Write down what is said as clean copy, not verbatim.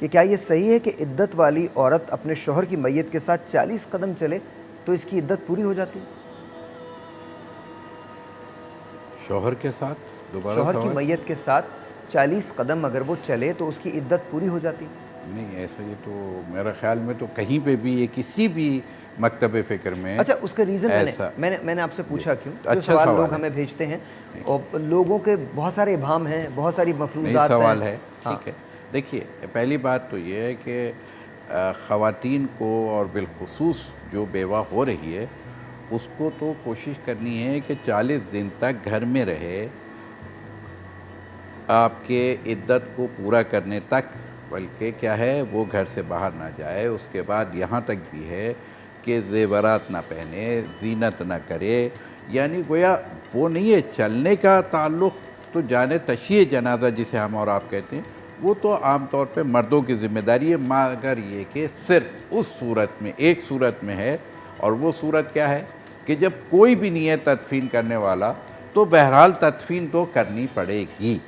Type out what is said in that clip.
کہ کیا یہ صحیح ہے کہ عدت والی عورت اپنے شوہر کی میت کے ساتھ 40 قدم چلے تو اس کی عدت پوری ہو جاتی؟ شوہر کے ساتھ دوبارہ شوہر کی سوال؟ میت کے ساتھ 40 قدم اگر وہ چلے تو اس کی عدت پوری ہو جاتی؟ نہیں، ایسا یہ تو میرا خیال میں تو کہیں پہ بھی یہ کسی بھی مکتب فکر میں اچھا، اس کا ریزن ایسا میں نے آپ سے پوچھا کیوں؟ جو اچھا سوال لوگ ہے، ہمیں بھیجتے ہیں اور لوگوں کے بہت سارے ابہام ہیں، بہت ساری نہیں مفروضات سوال ہیں۔ ہے، ٹھیک ہے۔ دیکھیے، پہلی بات تو یہ ہے کہ خواتین کو اور بالخصوص جو بیوہ ہو رہی ہے اس کو تو کوشش کرنی ہے کہ 40 دن تک گھر میں رہے، آپ کے عدت کو پورا کرنے تک، بلکہ کیا ہے وہ گھر سے باہر نہ جائے۔ اس کے بعد یہاں تک بھی ہے کہ زیورات نہ پہنے، زینت نہ کرے، یعنی گویا وہ نہیں ہے چلنے کا تعلق تو جانے تشییع جنازہ جسے ہم اور آپ کہتے ہیں، وہ تو عام طور پہ مردوں کی ذمہ داری ہے، مگر یہ کہ صرف اس صورت میں، ایک صورت میں ہے، اور وہ صورت کیا ہے کہ جب کوئی بھی نہیں ہے تدفین کرنے والا تو بہرحال تدفین تو کرنی پڑے گی۔